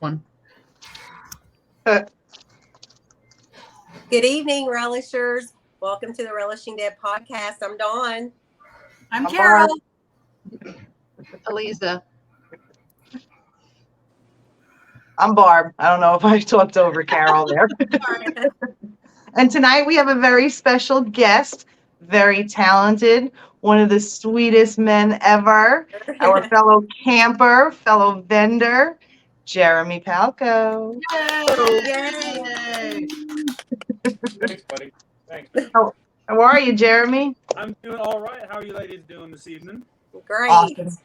one. Good evening, Relishers. Welcome to the Relishing Dead podcast. I'm Dawn. I'm Carol. Eliza. I'm Barb. I don't know if I talked over Carol there. And tonight we have a very special guest, very talented, one of the sweetest men ever, our fellow camper, fellow vendor, Jeremy Palko. Yay! Thanks, buddy. Thanks, man. How are you, Jeremy? I'm doing all right. How are you ladies doing this evening? Great. Awesome.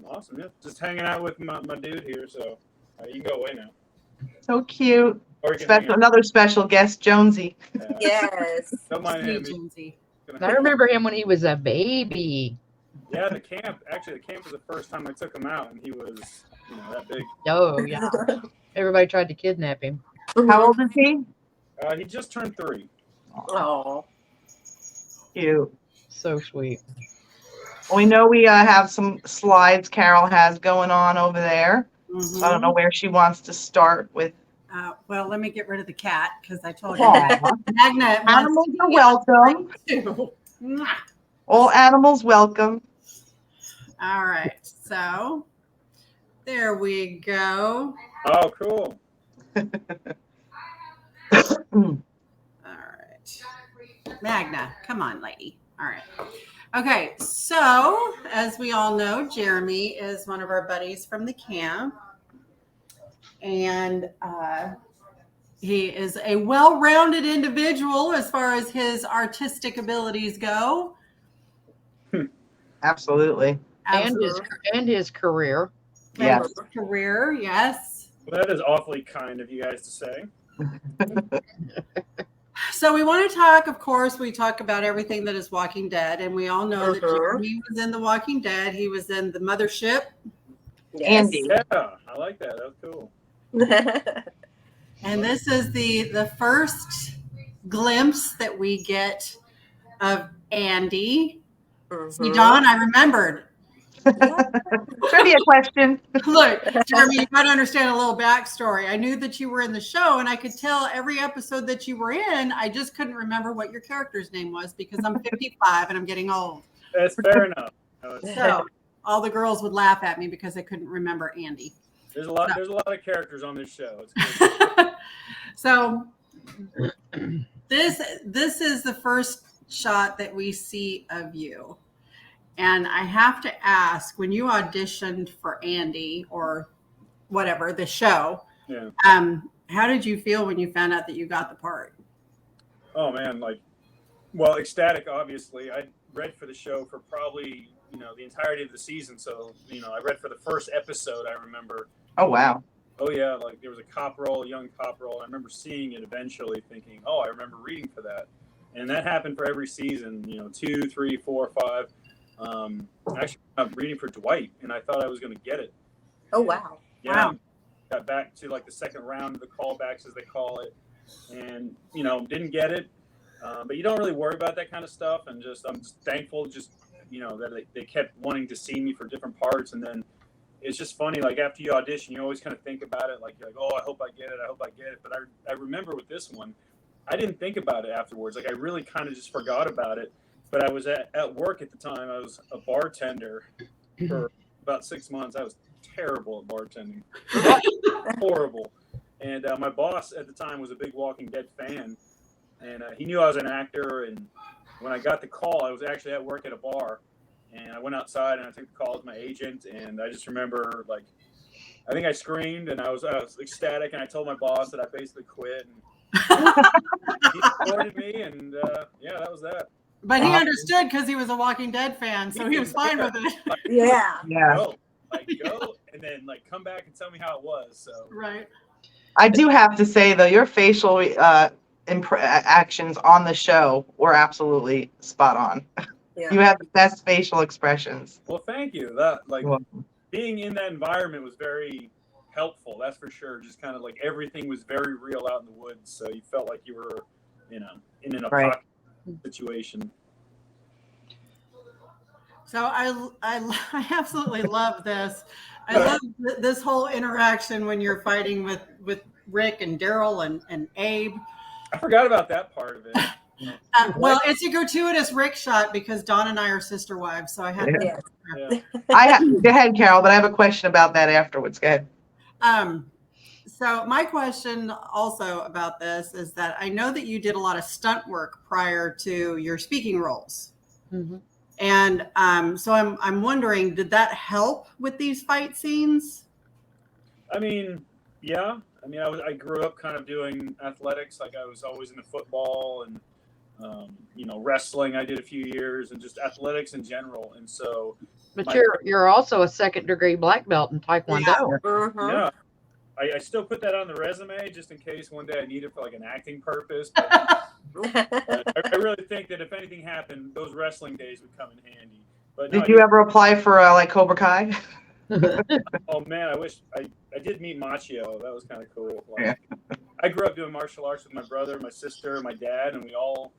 Awesome. Yeah, just hanging out with my dude here, so you can go away now. So cute. Or you can hang out. Another special guest, Jonesy. Yes. Don't mind him. Jonesy. I remember him when he was a baby. Yeah, the camp was the first time I took him out, and he was, that big. Oh, yeah. Everybody tried to kidnap him. How old is he? He just turned 3. Oh. Cute. So sweet. We know we have some slides Carol has going on over there. Mm-hmm. I don't know where she wants to start with. Well, let me get rid of the cat because I told you. Aw. Magna Animals are welcome. too. All animals welcome. All right. So there we go. Oh, cool. All right. Magna, come on, lady. All right. Okay. So as we all know, Jeremy is one of our buddies from the camp. And he is a well-rounded individual as far as his artistic abilities go. Absolutely. And his career. Yes. His career, yes. Well, that is awfully kind of you guys to say. So we want to talk, of course, we talk about everything that is Walking Dead, and we all know that Jeremy was in The Walking Dead. He was in The Mothership. Yes. Andy. Yeah, I like that. That was cool. And this is the first glimpse that we get of Andy. See, Dawn, I remembered. Trivia question. Look, Jeremy, you got to understand a little backstory. I knew that you were in the show, and I could tell every episode that you were in. I just couldn't remember what your character's name was because I'm 55 and I'm getting old. That's fair enough. So all the girls would laugh at me because I couldn't remember Andy. There's a lot of characters on this show. It's good. So this is the first shot that we see of you. And I have to ask, when you auditioned for Andy or whatever, the show, Yeah. How did you feel when you found out that you got the part? Oh man, ecstatic. Obviously, I read for the show for probably the entirety of the season. So I read for the first episode. I remember. Oh, wow. Oh yeah, there was a cop role, a young cop role. I remember seeing it eventually, thinking, oh, I remember reading for that, and that happened for every season. 2, 3, 4, 5. Actually, I'm reading for Dwight, and I thought I was going to get it. Oh, wow. Yeah. Wow. Got back to the second round of the callbacks, as they call it, and didn't get it. But you don't really worry about that kind of stuff, and I'm just thankful, that they kept wanting to see me for different parts, and then it's just funny. After you audition, you always kind of think about it, you're like, oh, I hope I get it. But I remember with this one, I didn't think about it afterwards. I really kind of just forgot about it. But I was at work at the time. I was a bartender for about 6 months. I was terrible at bartending. Horrible. And my boss at the time was a big Walking Dead fan. And he knew I was an actor. And when I got the call, I was actually at work at a bar. And I went outside and I took the call with my agent. And I just remember, I think I screamed and I was ecstatic. And I told my boss that I basically quit. And he supported me. And that was that. But he understood because he was a Walking Dead fan, so he was fine with it. Yeah. Go, and then come back and tell me how it was. So Right. I do have to say, though, your facial actions on the show were absolutely spot on. Yeah. You have the best facial expressions. Well, thank you. That being in that environment was very helpful. That's for sure. Just kind of everything was very real out in the woods, so you felt like you were, in an apocalypse situation. So I absolutely love this. I love this whole interaction when you're fighting with Rick and Daryl and Abe. I forgot about that part of it. Well, it's a gratuitous Rick shot because Dawn and I are sister wives, so I had to. Yes. Yeah. Go ahead, Carol, but I have a question about that afterwards. Go ahead. So my question also about this is that I know that you did a lot of stunt work prior to your speaking roles. Mm-hmm. And so I'm wondering, did that help with these fight scenes? I mean, yeah. I mean, I grew up kind of doing athletics. Like I was always into football and wrestling. I did a few years and just athletics in general. And so, But you're also a second-degree black belt in Taekwondo. Yeah. Mhm. yeah, I still put that on the resume just in case one day I need it for like an acting purpose. But I really think that if anything happened, those wrestling days would come in handy. But Did you ever apply for like Cobra Kai? Oh man, I wish I did meet Machio. That was kind of cool. Yeah. I grew up doing martial arts with my brother, my sister, my dad, and we all,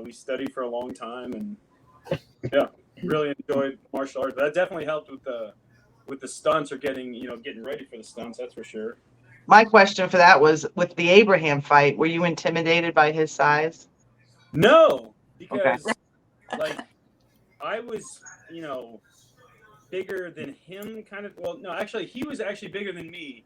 we studied for a long time, and yeah, really enjoyed martial arts. But that definitely helped with the stunts or getting ready for the stunts. That's for sure. My question for that was with the Abraham fight, were you intimidated by his size? No, because like I was, bigger than him, kind of. Well, no, actually, he was actually bigger than me,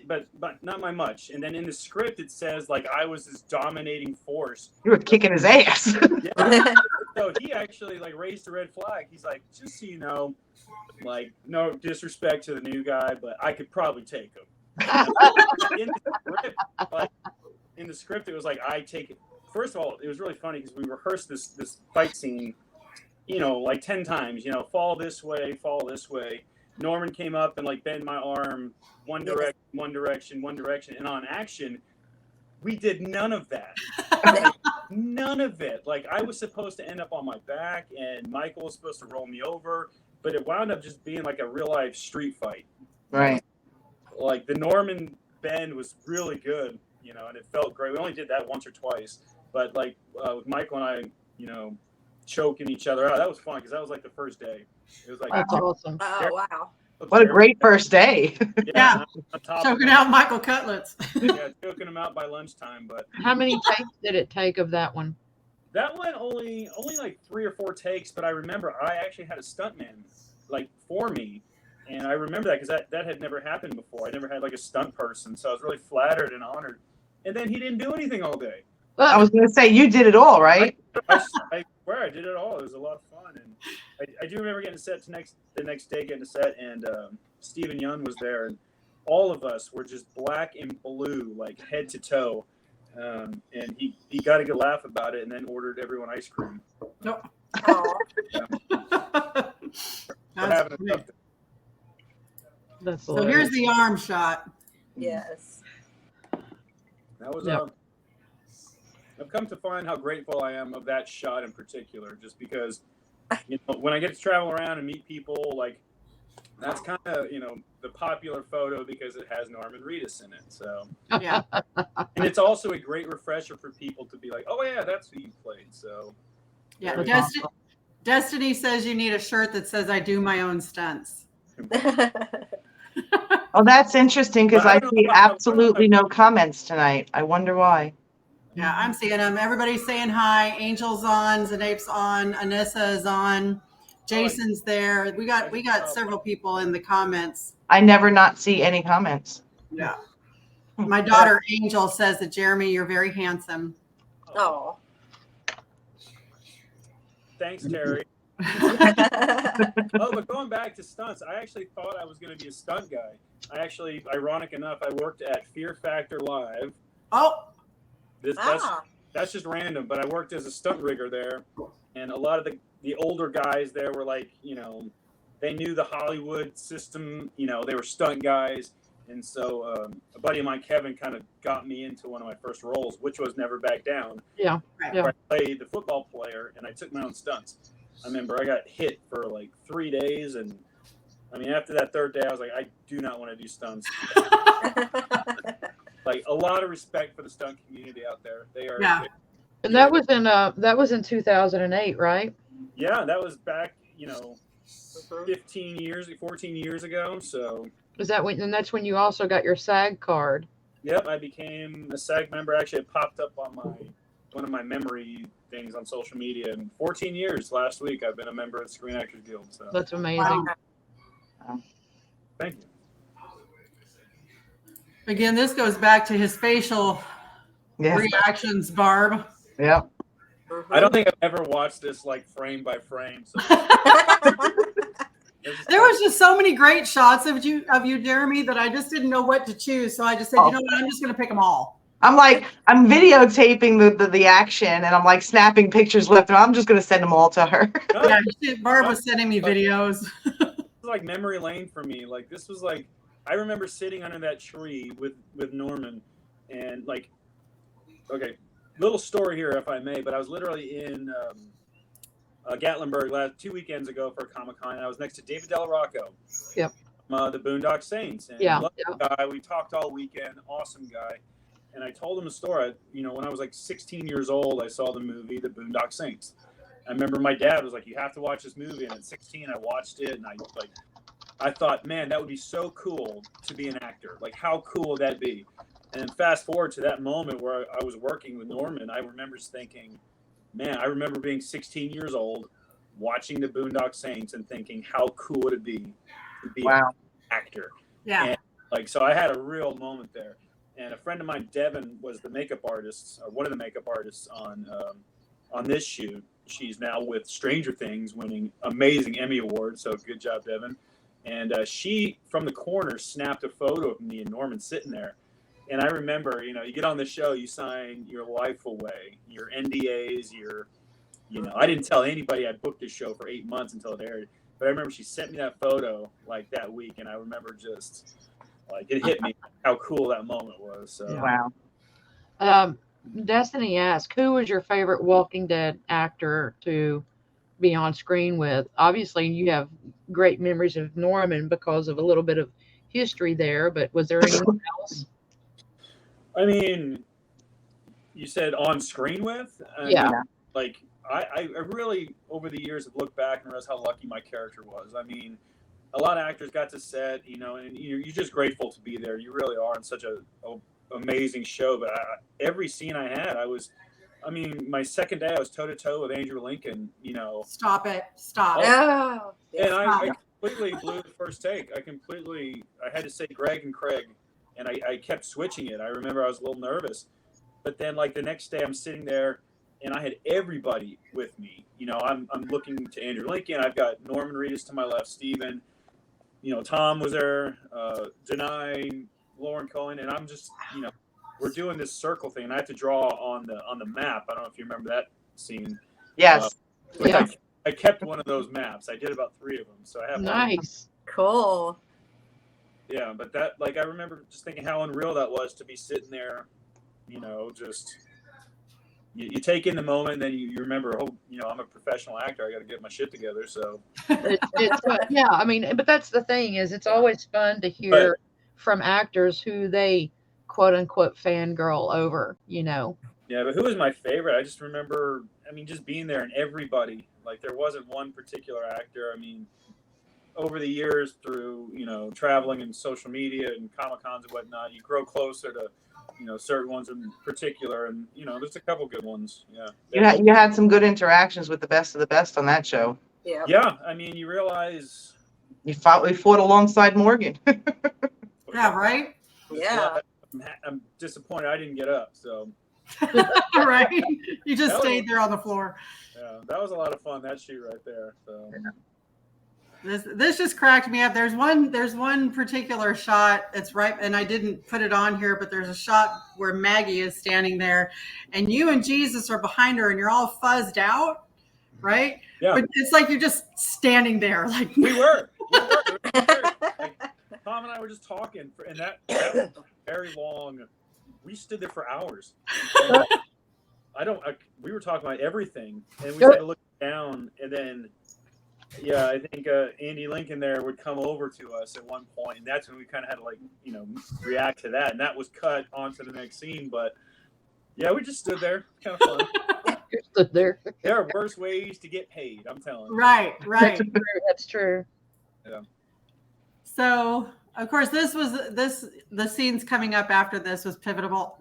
but not by much. And then in the script, it says like I was this dominating force. You were kicking his ass. Yeah. So he actually like raised a red flag. He's like, just so you know, like no disrespect to the new guy, but I could probably take him. In the script, it was like I take it. First of all, it was really funny because we rehearsed this fight scene, like 10 times. Fall this way, fall this way. Norman came up and like bent my arm one direction, and on action, we did none of that. None of it. Like I was supposed to end up on my back, and Michael was supposed to roll me over, but it wound up just being like a real life street fight. Right. Like the Norman bend was really good, and it felt great. We only did that once or twice, but like with Michael and I, choking each other out, that was fun because that was like the first day. It was like That's awesome. Oh, wow. What a great first day. Yeah. On top Choking of out Michael Cutlets. yeah, choking him out by lunchtime. But How many takes did it take of that one? that one only like 3 or 4 takes. But I remember I actually had a stuntman like for me, and I remember that because that had never happened before. I never had like a stunt person, so I was really flattered and honored. And then he didn't do anything all day. I was going to say, you did it all, right? I swear I did it all. It was a lot of fun, and I do remember getting set the next day, getting a set, and Stephen Young was there, and all of us were just black and blue, like head to toe, and he got a good laugh about it, and then ordered everyone ice cream. Nope. Oh. That's great. That's So here's the arm shot. Yes. That was Yep. I've come to find how grateful I am of that shot in particular, just because, when I get to travel around and meet people, like that's kind of, the popular photo because it has Norman Reedus in it. So, Yeah. and it's also a great refresher for people to be like, oh yeah, that's who you played. So, Yeah. Very Destiny says you need a shirt that says I do my own stunts. Oh, that's interesting because But I I don't see know about- absolutely no comments tonight. I wonder why. Yeah, I'm seeing them. Everybody's saying hi. Angel's on, Zenape's on, Anissa is on, Jason's there. We got several people in the comments. I never not see any comments. Yeah. My daughter Angel says that Jeremy, you're very handsome. Oh. Thanks, Terry. Oh, but going back to stunts, I actually thought I was going to be a stunt guy. Ironic enough, I worked at Fear Factor Live. Oh, That's just random, but I worked as a stunt rigger there, and a lot of the older guys there were like, they knew the Hollywood system, they were stunt guys, and so a buddy of mine, Kevin, kind of got me into one of my first roles, which was Never Back Down. Yeah. right. Yeah. Where I played the football player, and I took my own stunts. I remember I got hit for like 3 days, and I mean, after that third day, I was like, I do not want to do stunts. Like a lot of respect for the stunt community out there. They are. Yeah. And that was in 2008, right? Yeah, that was back Mhm. 14 years ago. So, Is that when? And that's when you also got your SAG card. yep, I became a SAG member. Actually, it popped up on one of my memory things on social media. And 14 years last week, I've been a member of the Screen Actors Guild. So, That's amazing. thank you. Again, this goes back to his facial Yeah. reactions, Barb. Yeah. I don't think I've ever watched this like frame by frame. So There was just so many great shots of you, Jeremy, that I just didn't know what to choose. So I just said, you know what, I'm just going to pick them all. I'm videotaping the action, and I'm like snapping pictures left and right. I'm just gonna send them all to her. Yeah, Barb was sending me videos. It was like memory lane for me. Like this was like I remember sitting under that tree with Norman, and like, okay, little story here if I may, but I was literally in Gatlinburg 2 weekends ago for a Comic-Con, and I was next to David Del Rocco. Yep. The Boondock Saints. And Yeah. Guy. We talked all weekend. Awesome guy. And I told him a story. When I was like 16 years old, I saw the movie The Boondock Saints. I remember my dad was like, "You have to watch this movie." And at 16, I watched it, and I thought, man, that would be so cool to be an actor. Like, how cool would that be? And fast forward to that moment where I was working with Norman, I remember thinking, man, I remember being 16 years old, watching the Boondock Saints and thinking, how cool would it be to be an actor? Yeah. And so I had a real moment there. And a friend of mine, Devin, was the makeup artist, or one of the makeup artists on this shoot. She's now with Stranger Things, winning amazing Emmy awards. So good job, Devin. And she, from the corner, snapped a photo of me and Norman sitting there. And I remember, you get on the show, you sign your life away, your NDAs, I didn't tell anybody I booked this show for 8 months until it aired. But I remember she sent me that photo like that week, and I remember just like it hit me how cool that moment was. So. Wow. Destiny asked, who was your favorite Walking Dead actor to be on screen with? Obviously, you have great memories of Norman because of a little bit of history there, but was there anyone else? I mean, you said on screen with? Yeah. Like, I really, over the years, have looked back and realized how lucky my character was. I mean, a lot of actors got to set, and you're just grateful to be there. You really are in such a amazing show. But every scene I had, my second day, I was toe-to-toe with Andrew Lincoln, Stop it. Stop. Oh, And I completely blew the first take. I had to say Greg and Craig, and I kept switching it. I remember I was a little nervous. But then, like, the next day, I'm sitting there, and I had everybody with me. I'm looking to Andrew Lincoln. I've got Norman Reedus to my left, Steven. Tom was there, Denai, Lauren Cohen, and I'm just, we're doing this circle thing, and I have to draw on the map. I don't know if you remember that scene. Yes. Yeah. I kept one of those maps. I did about 3 of them, so I have one. Nice. cool. Yeah, but that, like, I remember just thinking how unreal that was to be sitting there, just you take in the moment, and then you remember, I'm a professional actor. I got to get my shit together. So It's yeah, but that's the thing is it's always fun to hear from actors who they quote unquote fangirl over, Yeah, but who was my favorite? I just remember, just being there and everybody. Like, there wasn't one particular actor. Over the years through, traveling and social media and Comic-Cons and whatnot, you grow closer to, certain ones in particular. And, there's a couple good ones. Yeah. You had some good interactions with the best of the best on that show. Yeah. Yeah. You realize. We fought alongside Morgan. Yeah, right? Yeah. I'm disappointed I didn't get up. So. Right. You just stayed there on the floor. Yeah, that was a lot of fun, that shoot right there. So. Yeah. This just cracked me up. There's one particular shot that's right, and I didn't put it on here, but there's a shot where Maggie is standing there, and you and Jesus are behind her, and you're all fuzzed out, right? Yeah. But it's like you're just standing there, like We were. Like, Tom and I were just talking, and that was very long. We stood there for hours. We were talking about everything, and we started looking down, and then. Yeah, I think Andy Lincoln there would come over to us at one point, and that's when we kind of had to react to that, and that was cut onto the next scene. But yeah, we just stood there, kind of fun. Stood there. There are worse ways to get paid. I'm telling you. Right. That's true. Yeah. So, of course, the scenes coming up after this was pivotal.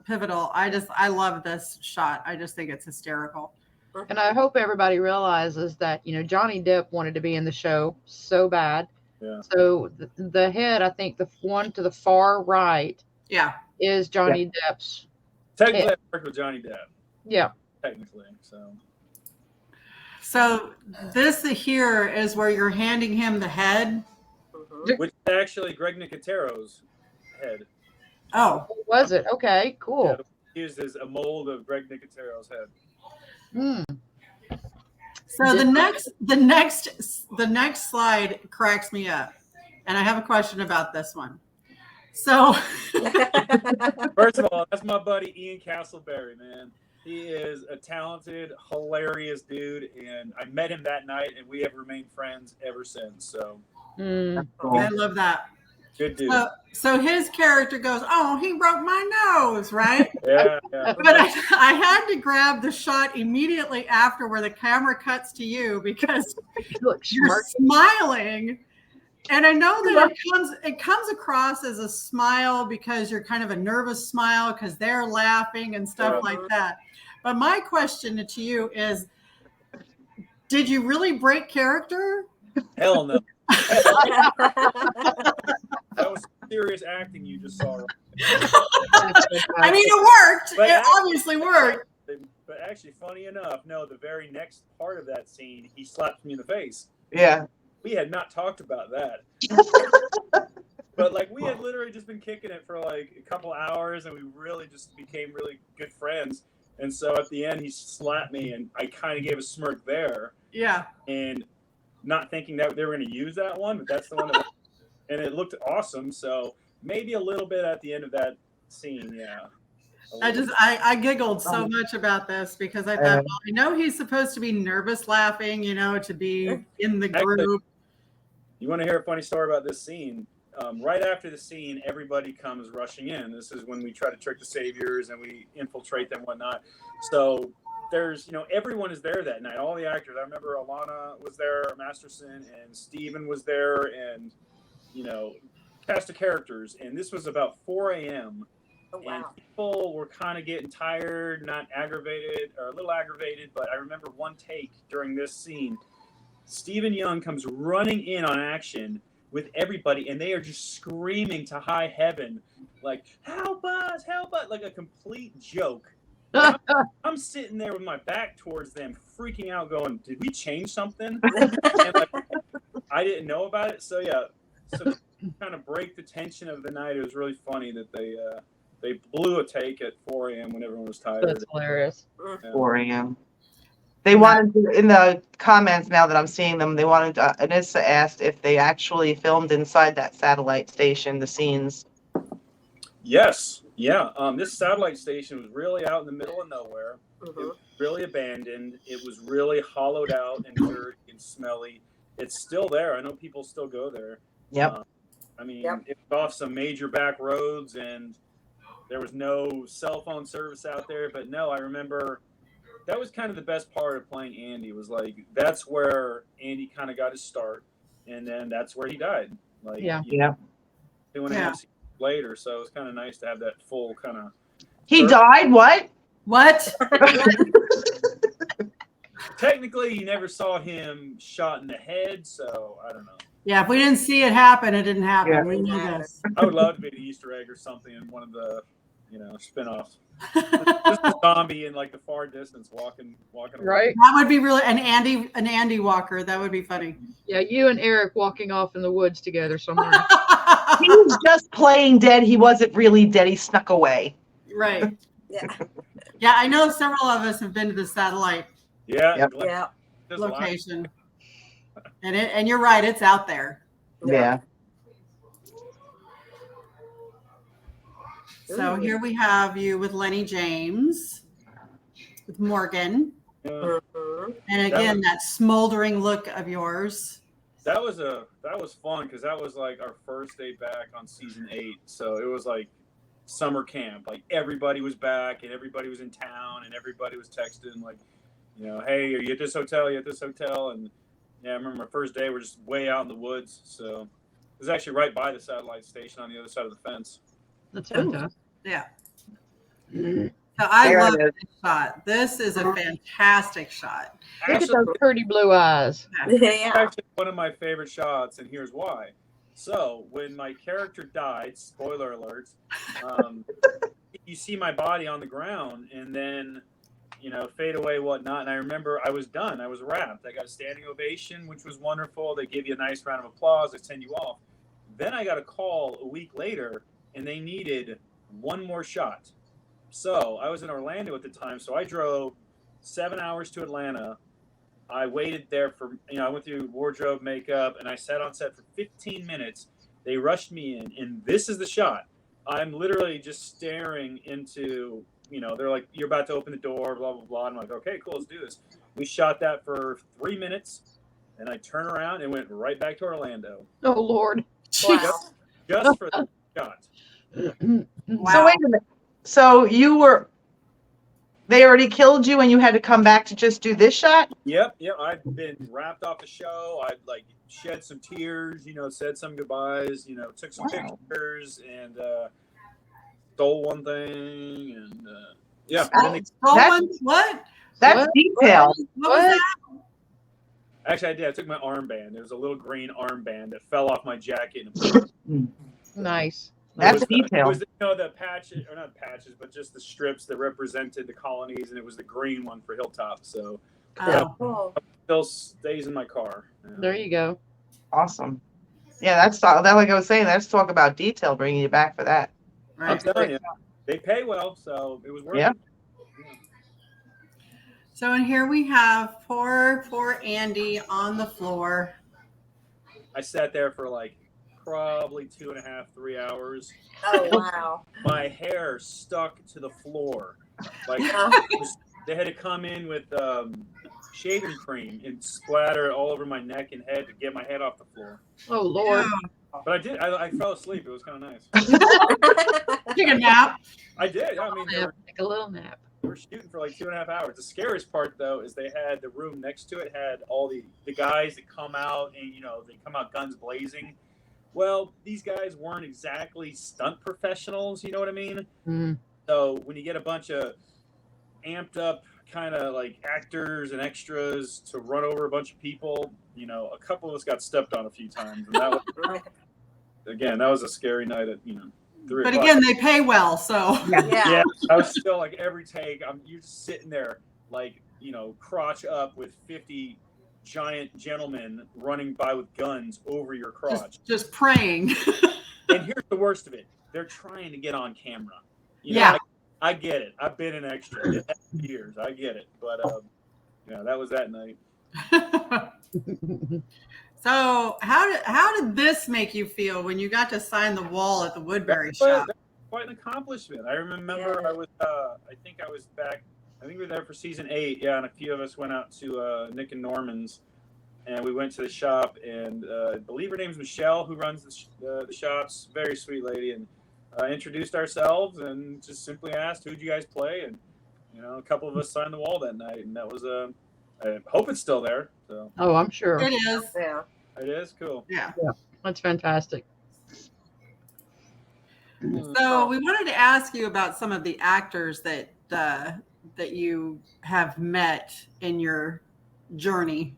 I love this shot. I just think it's hysterical. And I hope everybody realizes that, Johnny Depp wanted to be in the show so bad. Yeah. So the head, I think the one to the far right Yeah. is Johnny Depp's Technically, head. I worked with Johnny Depp. Yeah. Technically, So this here is where you're handing him the head. Which is actually Greg Nicotero's head. Oh, Was it? Okay, cool. Yeah, used as a mold of Greg Nicotero's head. Hmm. so the next slide cracks me up, and I have a question about this one. So, First of all, that's my buddy Ian Castleberry, man. He is a talented, hilarious dude, and I met him that night, and we have remained friends ever since. So, I love that. good dude. So his character goes, "Oh, he broke my nose," right? Yeah. But I had to grab the shot immediately after where the camera cuts to you because you're smiling. And I know that it comes across as a smile because you're kind of a nervous smile because they're laughing and stuff like that. But my question to you is, did you really break character? Hell no. That was serious acting you just saw. I mean, it worked. It obviously worked. But actually, funny enough, no, the very next part of that scene, he slapped me in the face. Yeah. We had not talked about that. But we had literally just been kicking it for a couple hours, and we really just became really good friends. And so at the end, he slapped me, and I kind of gave a smirk there. Yeah. And not thinking that they were going to use that one, but that's the one that, and it looked awesome. So maybe a little bit at the end of that scene, yeah. I giggled so much about this because I thought, well, I know he's supposed to be nervous laughing, to be in the group. Actually, you want to hear a funny story about this scene? Right after the scene, everybody comes rushing in. This is when we try to trick the saviors and we infiltrate them and whatnot. So there's, everyone is there that night. All the actors. I remember Alana was there, Masterson, and Steven was there, and, cast of characters. And this was about 4 a.m. Oh, wow. And people were kind of getting tired, not aggravated, or a little aggravated. But I remember one take during this scene. Stephen Young comes running in on action with everybody, and they are just screaming to high heaven, like, help us, like a complete joke. I'm sitting there with my back towards them, freaking out, going, did we change something? And I didn't know about it. So, yeah, to kind of break the tension of the night, it was really funny that they blew a take at 4 a.m. when everyone was tired. That's hilarious. 4 a.m. They wanted to, in the comments now that I'm seeing them, they wanted to, Anissa asked if they actually filmed inside that satellite station, the scenes. Yes. Yeah. This satellite station was really out in the middle of nowhere. It was really abandoned. It was really hollowed out and dirty and smelly. It's still there. I know people still go there. Yep. It was off some major back roads, and there was no cell phone service out there. But no, I remember that was kind of the best part of playing Andy, was that's where Andy kind of got his start, and then that's where he died. 2.5 seasons later, so it was kind of nice to have that full kind of. He died? What? Technically, you never saw him shot in the head, so I don't know. Yeah, if we didn't see it happen, it didn't happen. Yeah. We knew this. I would love to be an Easter egg or something in one of the, spin-offs. Just a zombie in the far distance walking away. Right. That would be really an Andy Walker. That would be funny. Yeah, you and Eric walking off in the woods together somewhere. He was just playing dead. He wasn't really dead. He snuck away. Right. Yeah. Yeah, I know several of us have been to the satellite location. And you're right, it's out there. Yeah. So here we have you with Lenny James, with Morgan. Yeah. And again, that smoldering look of yours. That was fun because that was our first day back on season 8. So it was summer camp. Everybody was back and everybody was in town and everybody was texting. hey, are you at this hotel? You at this hotel? And yeah, I remember my first day, we're just way out in the woods. So it was actually right by the satellite station on the other side of the fence. That's Ooh. fantastic. Yeah. Look So I There love it is. this shot. This is a fantastic shot. at Actually, those pretty blue eyes. it's Yeah. actually one of my favorite shots, and here's why. So when my character died, spoiler alert, you see my body on the ground, and then fade away, whatnot. And I remember I was done. I was wrapped. I got a standing ovation, which was wonderful. They give you a nice round of applause. They send you off. Then I got a call a week later, and they needed one more shot. So I was in Orlando at the time. So I drove 7 hours to Atlanta. I waited there for, I went through wardrobe, makeup, and I sat on set for 15 minutes. They rushed me in, and this is the shot. I'm literally just staring into, they're like, you're about to open the door, blah, blah, blah. I'm like, okay, cool, let's do this. We shot that for 3 minutes, and I turned around and went right back to Orlando. Oh, Lord. Wow. Just for the shot. Wow. So wait a minute. So they already killed you and you had to come back to just do this shot? Yep. I've been wrapped off the show. I shed some tears, said some goodbyes, took some pictures, and stole one thing, and yeah. What? That's What? detail. What was that? Actually, I did. I took my armband. There was a little green armband that fell off my jacket. And Nice. That's it detail. was the patches, or not patches, but just the strips that represented the colonies, and it was the green one for Hilltop. So Cool. still stays in my car. There you go. Awesome. Yeah, that's like I was saying. Let's talk about detail. Bringing you back for that. I'm Right. telling you, they pay well, so it was worth Yeah. it. So in here we have poor Andy on the floor. I sat there for probably 2.5, 3 hours. Oh, wow. My hair stuck to the floor. They had to come in with shaving cream and splatter it all over my neck and head to get my head off the floor. Oh, Lord. But I did. I fell asleep. It was kind of nice. Take a nap. I did. I mean, Take a little nap. we were shooting for 2.5 hours. The scariest part, though, is they had the room next to it had all the guys that come out and they come out guns blazing. Well, these guys weren't exactly stunt professionals. You know what I mean? Mm. So when you get a bunch of amped up kind of actors and extras to run over a bunch of people, a couple of us got stepped on a few times, and that was that was a scary night at 3 But o'clock. again, they pay well, so Yeah, I was still every take. You're just sitting there crotch up with 50 giant gentlemen running by with guns over your crotch. just praying. And here's the worst of it: they're trying to get on camera. Yeah. I get it. I've been an extra for years. I get it, but that was that night. So how did this make you feel when you got to sign the wall at the Woodbury shop? That's quite an accomplishment. I remember I was I think we were there for season 8, and a few of us went out to Nick and Norman's, and we went to the shop, and I believe her name's Michelle, who runs the shops. Very sweet lady, and introduced ourselves and just simply asked, who'd you guys play? And a couple of us signed the wall that night, and that was I hope it's still there. So Oh, I'm sure. It is. Yeah. it is cool. Yeah. That's fantastic. So we wanted to ask you about some of the actors that you have met in your journey.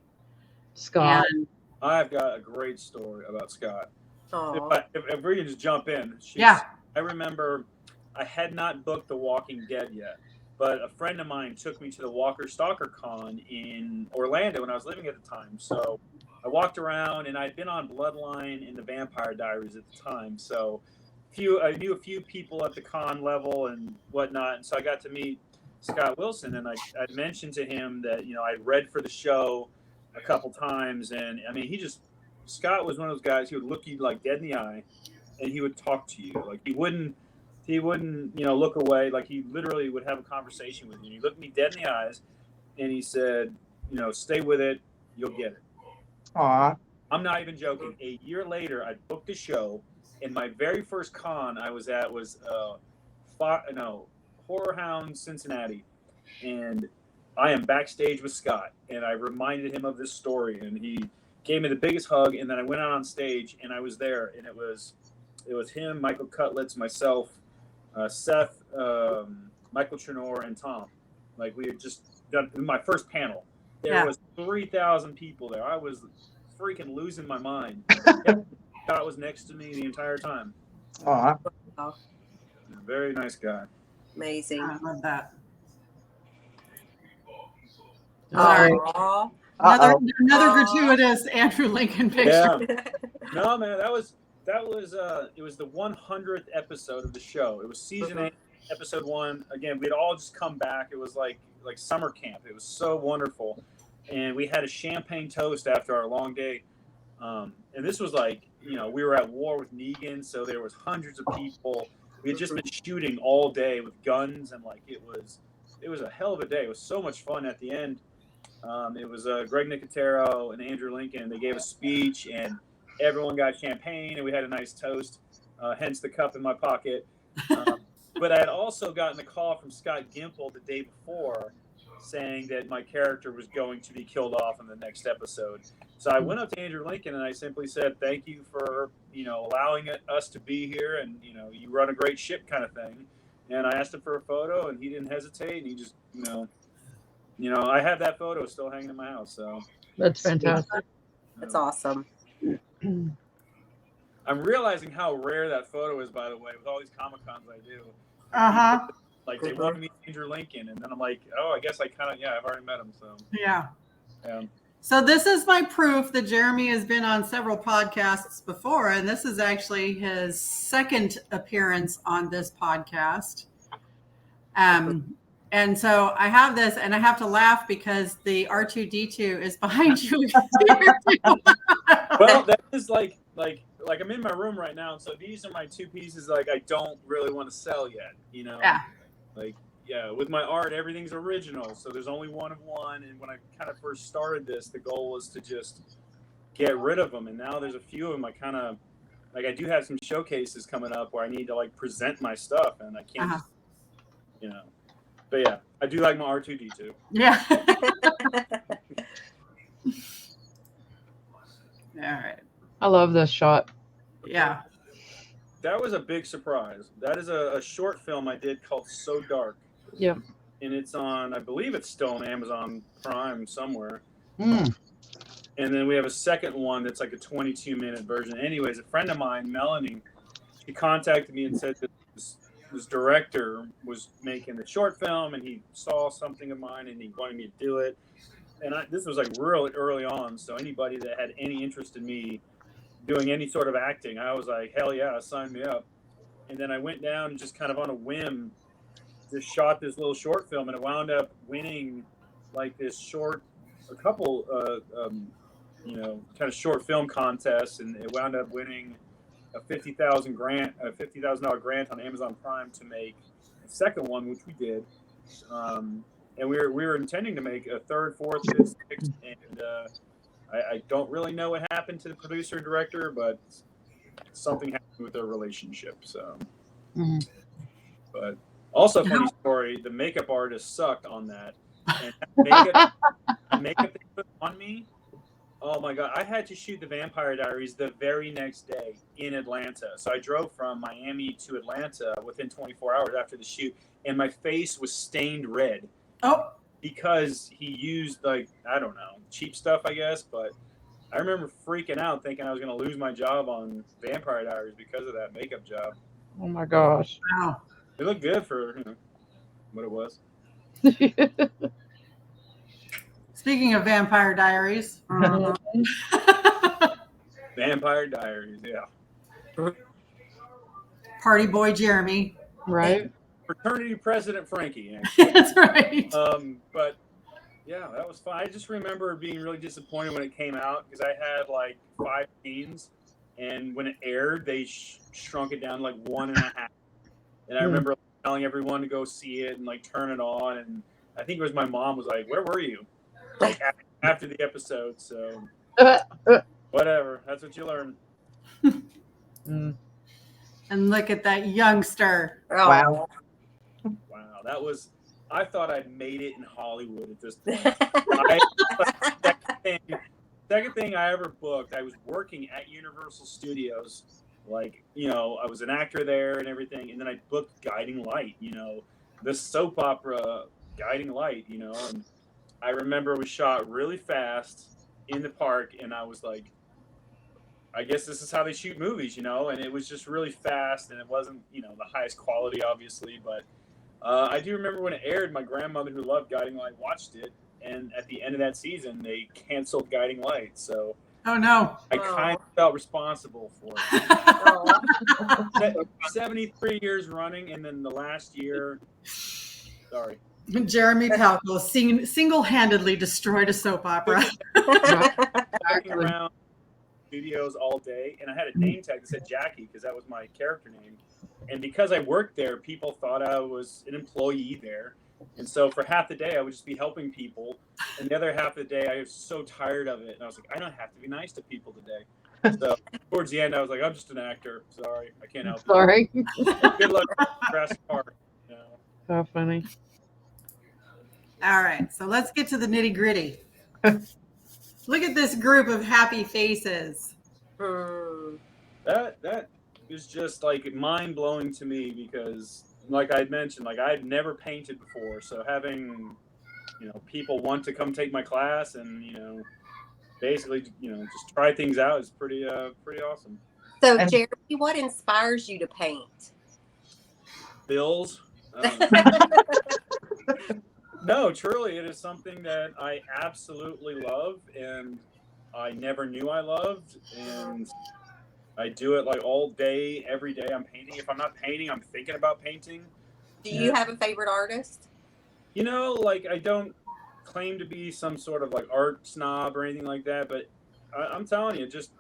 Scott. And I've got a great story about Scott. Oh. If we can just jump in. Yeah. I remember I had not booked The Walking Dead yet, but a friend of mine took me to the Walker Stalker Con in Orlando when I was living at the time. So I walked around, and I'd been on Bloodline and the Vampire Diaries at the time. So I knew a few people at the con level and whatnot. And so I got to meet Scott Wilson, and I mentioned to him that, I'd read for the show a couple times. And I mean, Scott was one of those guys who would look you dead in the eye, and he would talk to you. He wouldn't, look away. He literally would have a conversation with you. He looked me dead in the eyes, and he said, stay with it. You'll get it. Aw. I'm not even joking. A year later, I booked a show, and my very first con I was at was Horror Hound Cincinnati, and I am backstage with Scott, and I reminded him of this story, and he gave me the biggest hug. And then I went out on stage, and I was there, and it was him, Michael Cutlitz, myself, Seth, Michael Trenor, and Tom. Like, we had just done my first panel. There was 3,000 people there. I was freaking losing my mind. Scott was next to me the entire time. Aw. Very nice guy. Amazing. I love that. Sorry. Aw. Another gratuitous Andrew Lincoln picture. Yeah. No, man, it was the 100th episode of the show. It was season 8, episode 1. Again, we'd all just come back. It was like summer camp. It was so wonderful. And we had a champagne toast after our long day. And this was like, we were at war with Negan, so there was hundreds of people. We had just been shooting all day with guns, and like it was a hell of a day. It was so much fun at the end. It was Greg Nicotero and Andrew Lincoln. They gave a speech, and everyone got champagne, and we had a nice toast, hence the cup in my pocket. But I had also gotten a call from Scott Gimple the day before saying that my character was going to be killed off in the next episode. So I went up to Andrew Lincoln, and I simply said, thank you for, allowing us to be here, and, you run a great ship kind of thing. And I asked him for a photo, and he didn't hesitate, and he just, I have that photo still hanging in my house. So That's fantastic. That's awesome. I'm realizing how rare that photo is, by the way, with all these Comic-Cons I do. Like, they wanted me to Andrew Lincoln, and then I'm like, oh, I guess I kind of, I've already met him. So Yeah. Yeah. So this is my proof that Jeremy has been on several podcasts before, and this is actually his second appearance on this podcast. And so I have this, and I have to laugh because the R2D2 is behind you. Well, that is like I'm in my room right now, so these are my two pieces like I don't really want to sell yet, Yeah. Like, yeah, with my art, everything's original, so there's only one of one. And when I kind of first started this, the goal was to just get rid of them. And now there's a few of them. I kind of I do have some showcases coming up where I need to present my stuff, and I can't, just, But yeah, I do like my R2D2. Yeah. All right. I love this shot. Yeah. That was a big surprise. That is a short film I did called So Dark. Yep. And it's on, I believe it's still on Amazon Prime somewhere. Mm. And then we have a second one that's like a 22-minute version. Anyways, a friend of mine, Melanie, she contacted me and said that this director was making the short film, and he saw something of mine, and he wanted me to do it. And this was really early on, so anybody that had any interest in me doing any sort of acting, I was like, hell yeah, sign me up. And then I went down and just kind of on a whim just shot this little short film, and it wound up winning a couple kind of short film contests, and it wound up winning a $50,000 grant on Amazon Prime to make a second one, which we did. And we were intending to make a third, fourth, fifth, sixth, and I don't really know what happened to the producer and director, but something happened with their relationship. So, but also funny story, the makeup artist sucked on that. And makeup they put on me, oh my God, I had to shoot the Vampire Diaries the very next day in Atlanta. So I drove from Miami to Atlanta within 24 hours after the shoot, and my face was stained red. Oh. Because he used, I don't know, cheap stuff, I guess. But I remember freaking out thinking I was going to lose my job on Vampire Diaries because of that makeup job. Oh my gosh. Wow. It looked good for what it was. Speaking of Vampire Diaries. Vampire Diaries, yeah. Party boy Jeremy. Right. Fraternity President Frankie. Actually. That's right. But yeah, that was fun. I just remember being really disappointed when it came out because I had 5 scenes, and when it aired, they shrunk it down to 1.5. And I remember telling everyone to go see it and turn it on. And I think it was my mom was like, "Where were you?" After the episode. So whatever. That's what you learn. And look at that youngster. Oh. Wow. Wow, that was I thought I'd made it in Hollywood at this point. Second thing I ever booked, I was working at Universal Studios. Like, I was an actor there and everything. And then I booked Guiding Light, the soap opera Guiding Light, And I remember it was shot really fast in the park. And I was like, I guess this is how they shoot movies, And it was just really fast. And it wasn't, the highest quality, obviously. But I do remember when it aired, my grandmother, who loved Guiding Light, watched it. And at the end of that season, they canceled Guiding Light. So, oh no, I kind of felt responsible for it. 73 years running, and then the last year, sorry. Jeremy Palko single-handedly destroyed a soap opera. Walking around studios all day, and I had a name tag that said Jackie because that was my character name. And because I worked there, people thought I was an employee there. And so for half the day, I would just be helping people. And the other half of the day, I was so tired of it. And I was like, I don't have to be nice to people today. So towards the end, I was like, I'm just an actor. Sorry, I can't help Sorry. it. Good luck with Jurassic Park. How funny. All right, so let's get to the nitty gritty. Look at this group of happy faces. That is just like mind blowing to me because, like I mentioned, like I'd never painted before, so having people want to come take my class and basically just try things out is pretty awesome. So Jeremy, what inspires you to paint? Bills. No, truly, it is something that I absolutely love, and I never knew I loved, and I do it like all day, every day. I'm painting. If I'm not painting, I'm thinking about painting. Do you have a favorite artist? Like I don't claim to be some sort of like art snob or anything like that, but I'm telling you, just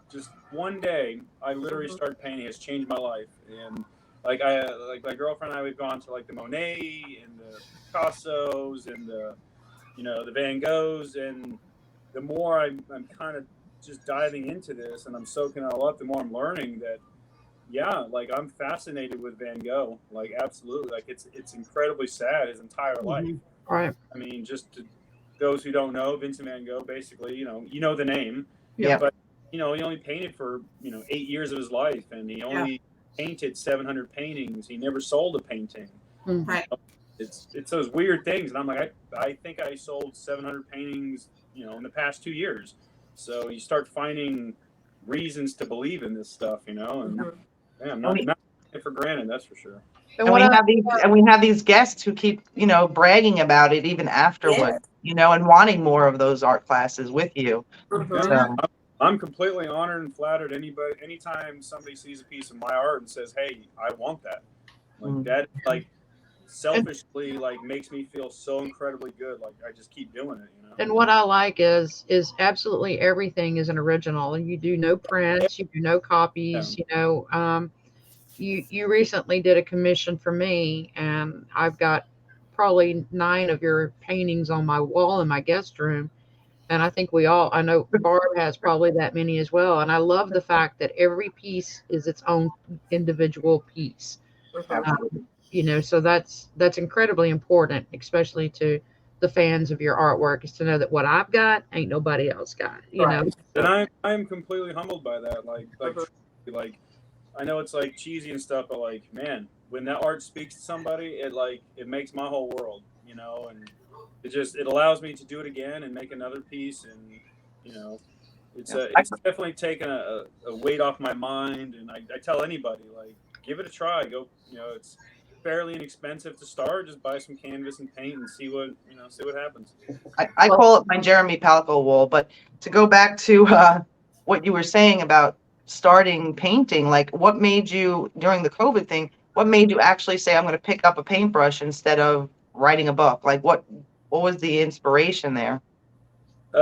one day, I literally started painting. It's changed my life, and like my girlfriend and I, we've gone to like the Monet and the Picassos and the Van Goghs, and the more I'm kind of just diving into this and I'm soaking it all up, the more I'm learning that, like I'm fascinated with Van Gogh, like absolutely, like it's incredibly sad his entire life. Right. I mean, just to those who don't know, Vincent Van Gogh, basically, you know the name, Yeah. but he only painted for 8 years of his life, and he only painted 700 paintings. He never sold a painting. Right. It's those weird things, and I'm like, I think I sold 700 paintings, in the past 2 years. So you start finding reasons to believe in this stuff, and I'm not taking it for granted, that's for sure. And we have these guests who keep, bragging about it even afterward, and wanting more of those art classes with you. So. I'm completely honored and flattered. Anytime somebody sees a piece of my art and says, "Hey, I want that," that, like, selfishly, like, makes me feel so incredibly good. Like, I just keep doing it. And what I like is absolutely everything is an original. You do no prints, you do no copies. You recently did a commission for me, and I've got probably 9 of your paintings on my wall in my guest room. And I think I know Barb has probably that many as well. And I love the fact that every piece is its own individual piece. So that's incredibly important, especially to the fans of your artwork, is to know that what I've got ain't nobody else got, Right. And I'm completely humbled by that. Like, I know it's like cheesy and stuff, but like, man, when that art speaks to somebody, it makes my whole world, and it allows me to do it again and make another piece, and it's definitely taken a weight off my mind. And I tell anybody, like, give it a try. Go, it's fairly inexpensive to start. Just buy some canvas and paint and see what happens. I call it my Jeremy Palko wall. But to go back to what you were saying about starting painting, like, what made you, during the COVID thing, what made you actually say, I'm going to pick up a paintbrush instead of writing a book? Like, what was the inspiration there? I